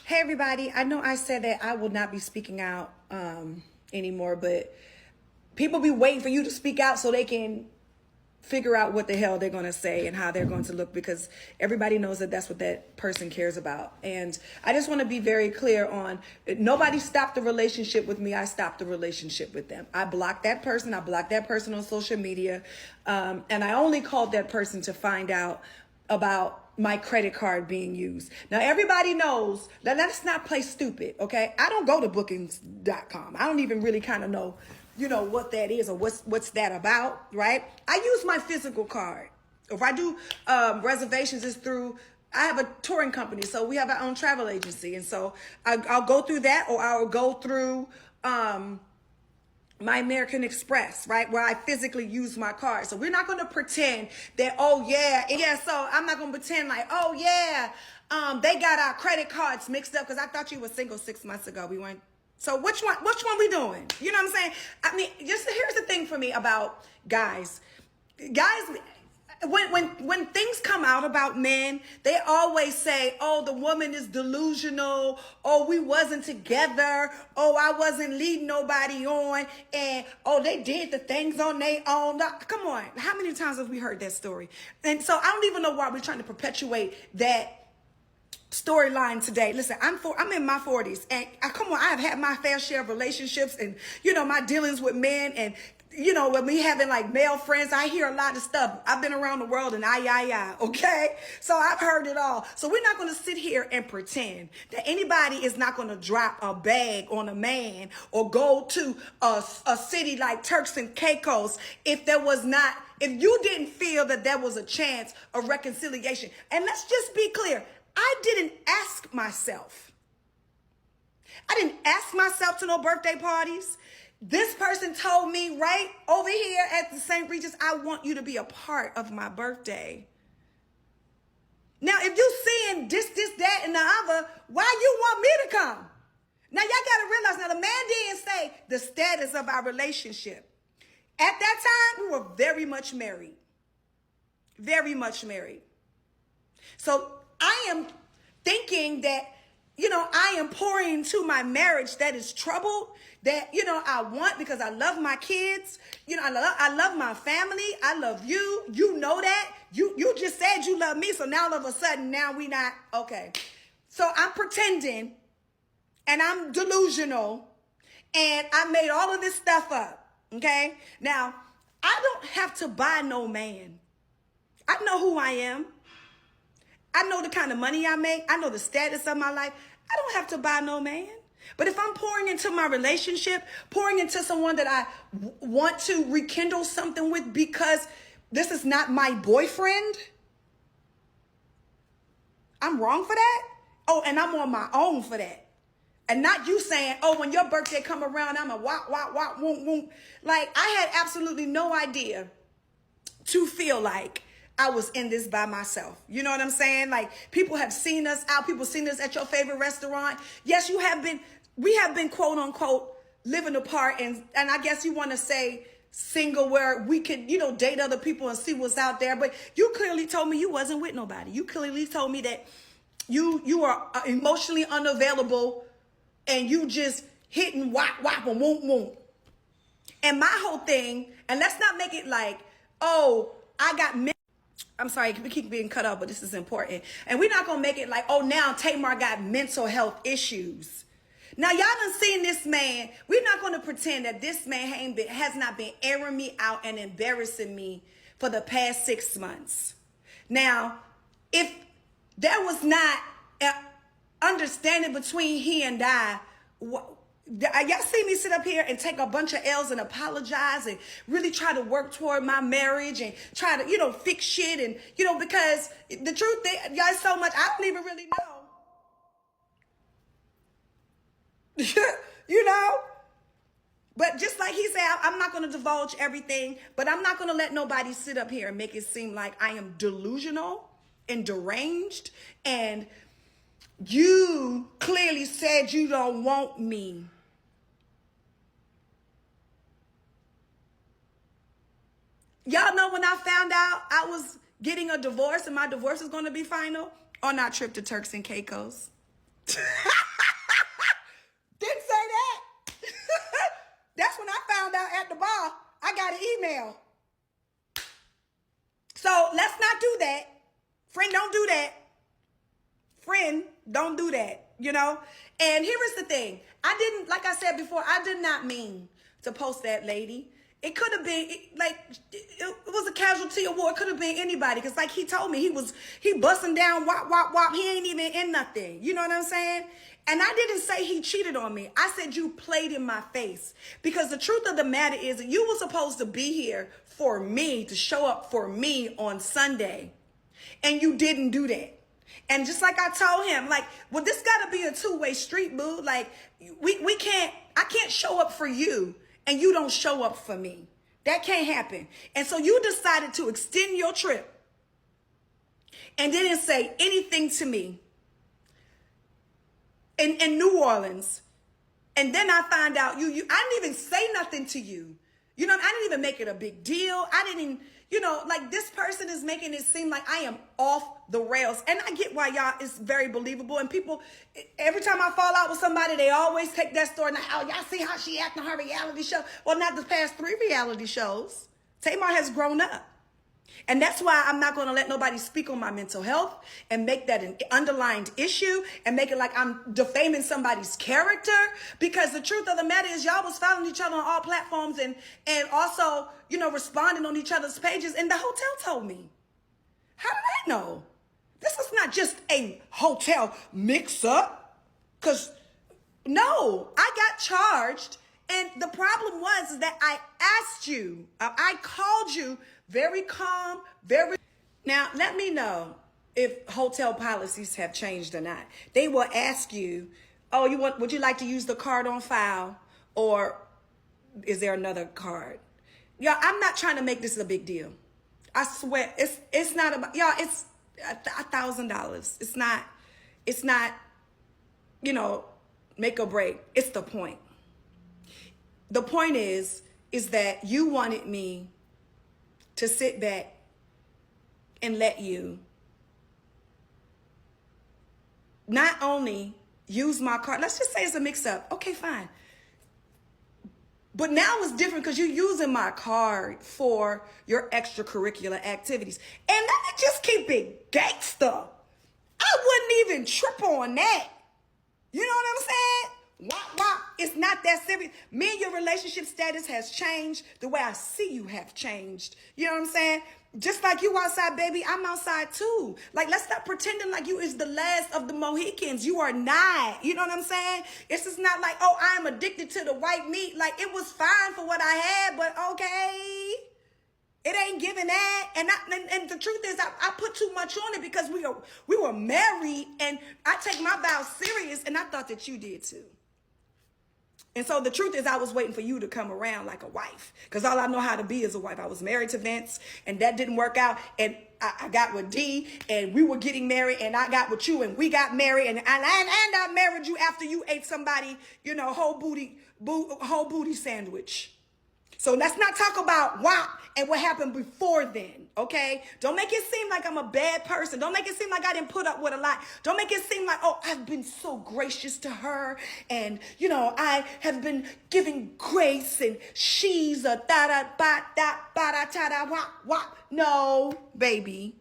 Hey everybody, I know I said that I will not be speaking out anymore, but people be waiting for you to speak out so they can figure out what the hell they're going to say and how they're going to look, because everybody knows that that's what that person cares about. And I just want to be very clear on, nobody stopped the relationship with me. I stopped the relationship with them. I blocked that person. I blocked that person on social media. And I only called that person to find out about my credit card being used. Now, everybody knows that let's not play stupid, okay? I don't go to bookings.com. I don't even really kind of know, what that is or what's that about, right? I use my physical card. If I do reservations, it's through, I have a touring company, so we have our own travel agency. And so I'll go through that, or I'll go through my American Express, right? Where I physically use my card. So we're not going to pretend that, so I'm not going to pretend like, they got our credit cards mixed up, because I thought you were single 6 months ago. We weren't. So which one we doing? You know what I'm saying? I mean, just here's the thing for me about guys. When things come out about men, they always say, oh, the woman is delusional. Oh, we wasn't together. Oh, I wasn't leading nobody on. And, oh, they did the things on their own. Come on. How many times have we heard that story? And so I don't even know why we're trying to perpetuate that storyline today. Listen, I'm in my 40s, and come on, I have had my fair share of relationships and, my dealings with men, and, when we having like male friends, I hear a lot of stuff. I've been around the world, and okay? So I've heard it all. So we're not going to sit here and pretend that anybody is not going to drop a bag on a man or go to a city like Turks and Caicos if you didn't feel that there was a chance of reconciliation. And let's just be clear. I didn't ask myself. I didn't ask myself to no birthday parties. This person told me right over here at the St. Regis, I want you to be a part of my birthday. Now, if you seeing this, that, and the other, why you want me to come? Now, y'all got to realize, now the man didn't say the status of our relationship. At that time, we were very much married. Very much married. So I am thinking that, I am pouring into my marriage that is troubled, that, I want, because I love my kids. I love my family. I love you. You know that. You just said you love me. So now all of a sudden, now we not, okay. So I'm pretending, and I'm delusional, and I made all of this stuff up, okay? Now, I don't have to buy no man. I know who I am. I know the kind of money I make. I know the status of my life. I don't have to buy no man. But if I'm pouring into my relationship, pouring into someone that I want to rekindle something with because this is not my boyfriend, I'm wrong for that. Oh, and I'm on my own for that. And not you saying, oh, when your birthday come around, I'm a wop, woom, woom. Like, I had absolutely no idea to feel like I was in this by myself. You know what I'm saying? Like, people have seen us out. People seen us at your favorite restaurant. Yes, we have been quote unquote living apart. And I guess you want to say single, where we could, date other people and see what's out there. But you clearly told me you wasn't with nobody. You clearly told me that you are emotionally unavailable, and you just hitting wop, and won't. And my whole thing, and let's not make it like, oh, I'm sorry, we keep being cut off, but this is important. And we're not going to make it like, oh, now Tamar got mental health issues. Now, y'all done seen this man. We're not going to pretend that this man has not been airing me out and embarrassing me for the past 6 months. Now, if there was not an understanding between he and I, y'all see me sit up here and take a bunch of L's and apologize and really try to work toward my marriage and try to, fix shit. And, because the truth is, y'all, so much, I don't even really know. But just like he said, I'm not going to divulge everything, but I'm not going to let nobody sit up here and make it seem like I am delusional and deranged. And you clearly said you don't want me. Y'all know when I found out I was getting a divorce and my divorce is going to be final on our trip to Turks and Caicos. I got an email. So let's not do that. Friend, don't do that. Friend, don't do that, you know? And here is the thing. I didn't, like I said before, I did not mean to post that lady. It could have been, like, it was a casualty award. It could have been anybody. Because like he told me, he busting down, wop, wop, wop. He ain't even in nothing. You know what I'm saying? And I didn't say he cheated on me. I said you played in my face. Because the truth of the matter is that you were supposed to be here for me, to show up for me on Sunday. And you didn't do that. And just like I told him, like, well, this got to be a two-way street, boo. Like, I can't show up for you and you don't show up for me. That can't happen. And so you decided to extend your trip and didn't say anything to me in New Orleans. And then I find out I didn't even say nothing to you. You know, I didn't even make it a big deal. I didn't, you know, like this person is making it seem like I am off the rails. And I get why y'all is very believable. And people, every time I fall out with somebody, they always take that story. Like, oh, y'all see how she acting on her reality show? Well, not the past 3 reality shows. Tamar has grown up. And that's why I'm not going to let nobody speak on my mental health and make that an underlined issue and make it like I'm defaming somebody's character. Because the truth of the matter is y'all was following each other on all platforms and also, you know, responding on each other's pages. And the hotel told me. How did I know? This is not just a hotel mix-up. Because, no, I got charged. And the problem was that I asked you, I called you very calm, very... Now, let me know if hotel policies have changed or not. They will ask you, oh, would you like to use the card on file? Or is there another card? Y'all, I'm not trying to make this a big deal. I swear, it's not about... Y'all, it's $1,000. It's not, you know, make or break. It's the point. The point is that you wanted me to sit back and let you not only use my card, let's just say it's a mix-up. Okay, fine. But now it's different because you're using my card for your extracurricular activities. And let me just keep it gangster. I wouldn't even trip on that. You know what I'm saying? Wop, wop. It's not that serious. Me and your relationship status has changed. The way I see you have changed. You know what I'm saying? Just like you outside, baby, I'm outside too. Like, let's stop pretending like you is the last of the Mohicans. You are not. You know what I'm saying? It's just not like, oh, I'm addicted to the white meat. Like, it was fine for what I had, but okay. It ain't giving that. And the truth is, I put too much on it because we were married, and I take my vows serious, and I thought that you did too. And so the truth is I was waiting for you to come around like a wife, because all I know how to be is a wife. I was married to Vince, and that didn't work out. And I got with D, and we were getting married, and I got with you, and we got married. And I married you after you ate somebody, you know, whole booty sandwich. So let's not talk about WAP and what happened before then, okay? Don't make it seem like I'm a bad person. Don't make it seem like I didn't put up with a lot. Don't make it seem like, oh, I've been so gracious to her, and, you know, I have been giving grace, and she's a da-da-ba-da-ba-da-ta-da wop-wop. No, baby.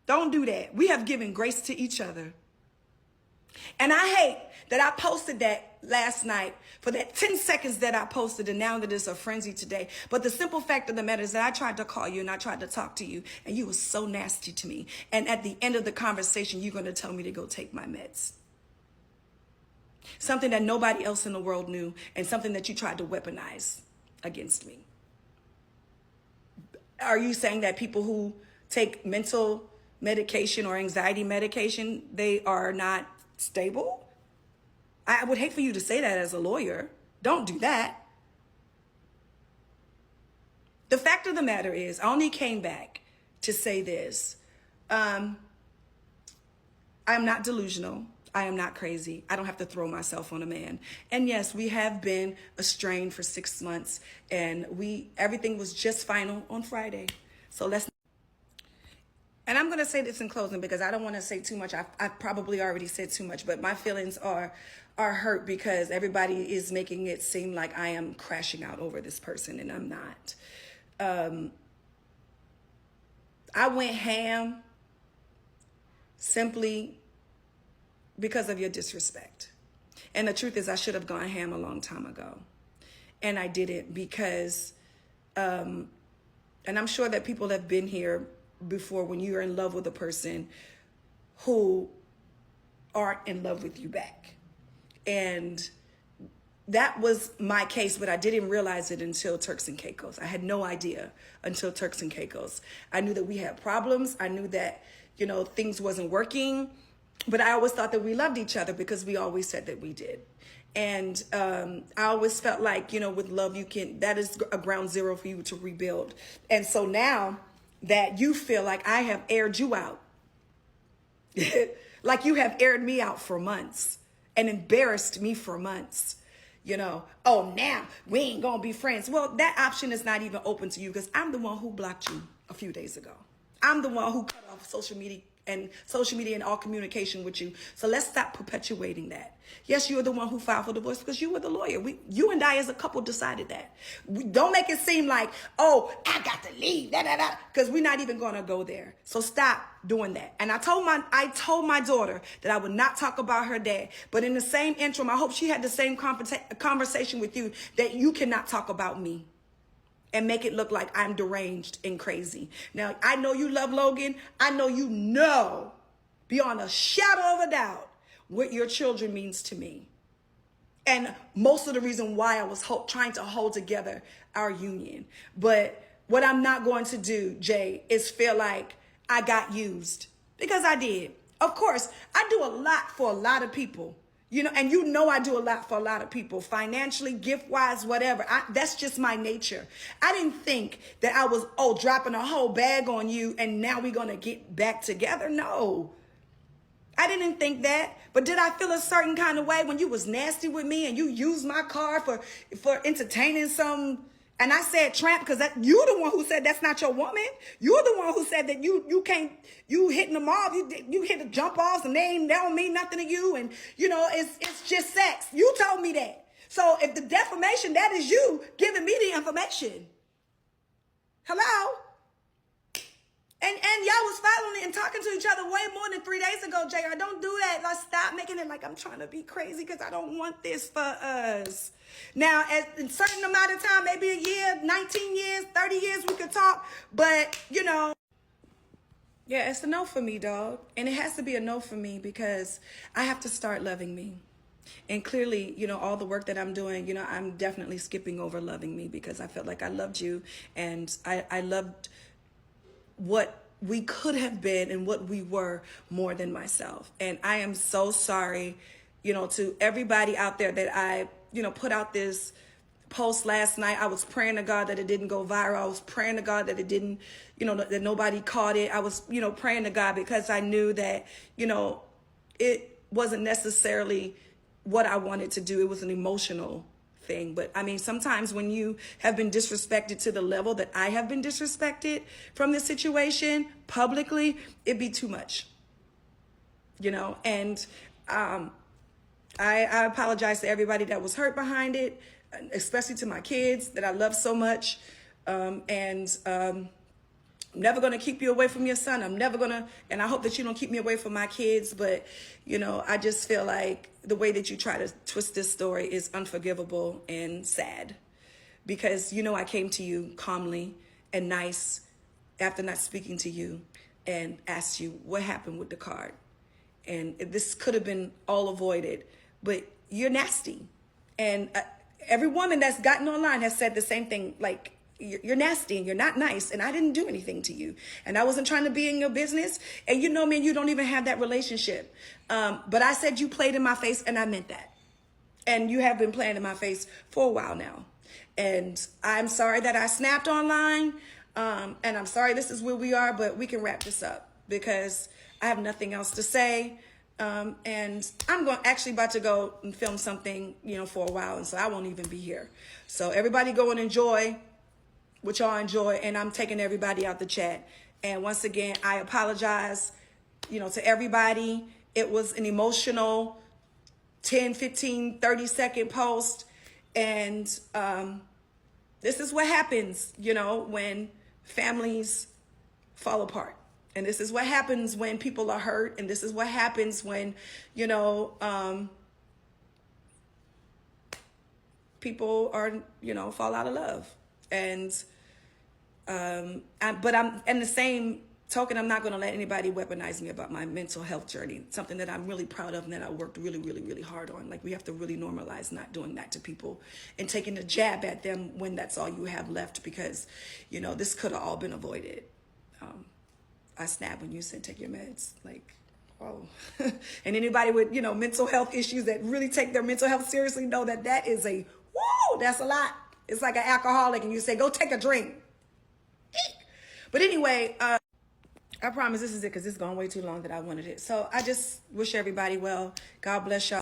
Don't do that. We have given grace to each other. And I hate that I posted that last night for that 10 seconds that I posted, and now that it's a frenzy today. But the simple fact of the matter is that I tried to call you and I tried to talk to you, and you were so nasty to me. And at the end of the conversation, you're going to tell me to go take my meds. Something that nobody else in the world knew, and something that you tried to weaponize against me. Are you saying that people who take mental medication or anxiety medication, they are not stable? I would hate for you to say that as a lawyer. Don't do that. The fact of the matter is, I only came back to say this. I'm not delusional. I am not crazy. I don't have to throw myself on a man. And yes, we have been estranged for 6 months, and everything was just final on Friday. So And I'm going to say this in closing because I don't want to say too much. I probably already said too much, but my feelings are hurt because everybody is making it seem like I am crashing out over this person, and I'm not. I went ham simply because of your disrespect. And the truth is, I should have gone ham a long time ago. And I didn't because, and I'm sure that people have been here before when you're in love with a person who aren't in love with you back. And that was my case, but I didn't realize it until Turks and Caicos. I had no idea until Turks and Caicos. I knew that we had problems. I knew that, things wasn't working, but I always thought that we loved each other because we always said that we did. And I always felt like, with love, that is a ground zero for you to rebuild. And so now that you feel like I have aired you out, like you have aired me out for months and embarrassed me for months, oh, now we ain't gonna be friends. Well, that option is not even open to you because I'm the one who blocked you a few days ago. I'm the one who cut off social media and all communication with you. So let's stop perpetuating that. Yes, you're the one who filed for divorce because you were the lawyer. You and I as a couple decided that. Don't make it seem like, oh, I got to leave, because we're not even going to go there. So stop doing that. And I told my daughter that I would not talk about her dad. But in the same interim, I hope she had the same conversation with you that you cannot talk about me and make it look like I'm deranged and crazy. Now, I know you love Logan. I know you know beyond a shadow of a doubt what your children means to me. And most of the reason why I was trying to hold together our union. But what I'm not going to do, Jay, is feel like I got used. Because I did. Of course, I do a lot for a lot of people. And I do a lot for a lot of people, financially, gift-wise, whatever. That's just my nature. I didn't think that I was, dropping a whole bag on you and now we're going to get back together. No, I didn't think that. But did I feel a certain kind of way when you was nasty with me and you used my car for entertaining some? And I said tramp because you're the one who said that's not your woman. You're the one who said that you hitting them off, you hit the jump offs and they don't mean nothing to you. And, it's just sex. You told me that. So if the defamation, that is you giving me the information. Hello? And y'all was following and talking to each other way more than 3 days ago, JR. Don't do that. Let's stop making it like I'm trying to be crazy because I don't want this for us. Now, at a certain amount of time, maybe a year, 19 years, 30 years, we could talk. But, yeah, it's a no for me, dog. And it has to be a no for me because I have to start loving me. And clearly, all the work that I'm doing, I'm definitely skipping over loving me because I felt like I loved you and I loved what we could have been and what we were more than myself. And I am so sorry, to everybody out there that I, put out this post last night. I was praying to God that it didn't go viral. I was praying to God that it didn't, that nobody caught it. I was, praying to God because I knew that, it wasn't necessarily what I wanted to do. It was an emotional thing. But I mean, sometimes when you have been disrespected to the level that I have been disrespected from this situation publicly, it'd be too much, and I apologize to everybody that was hurt behind it, especially to my kids that I love so much. I'm never going to keep you away from your son. I'm never going to, and I hope that you don't keep me away from my kids. But, I just feel like the way that you try to twist this story is unforgivable and sad because, I came to you calmly and nice after not speaking to you and asked you what happened with the card. And this could have been all avoided, but you're nasty. And every woman that's gotten online has said the same thing, like, you're nasty and you're not nice and I didn't do anything to you and I wasn't trying to be in your business and you know me and you don't even have that relationship. But I said you played in my face and I meant that. And you have been playing in my face for a while now. And I'm sorry that I snapped online. And I'm sorry this is where we are, but we can wrap this up because I have nothing else to say. And I'm about to go and film something, for a while. And so I won't even be here. So everybody go and enjoy what y'all enjoy. And I'm taking everybody out the chat And once again, I apologize, to everybody. It was an emotional 10, 15, 30-second post. And this is what happens, when families fall apart. And this is what happens when people are hurt. And this is what happens when, people are, fall out of love. And, but I'm in the same token, I'm not going to let anybody weaponize me about my mental health journey. Something that I'm really proud of and that I worked really, really, really hard on. Like, we have to really normalize not doing that to people and taking a jab at them when that's all you have left, because, this could have all been avoided. I snapped when you said take your meds. Like, oh. And anybody with, mental health issues that really take their mental health seriously know that that is that's a lot. It's like an alcoholic and you say, go take a drink. But anyway, I promise this is it, because it's gone way too long that I wanted it. So I just wish everybody well. God bless y'all.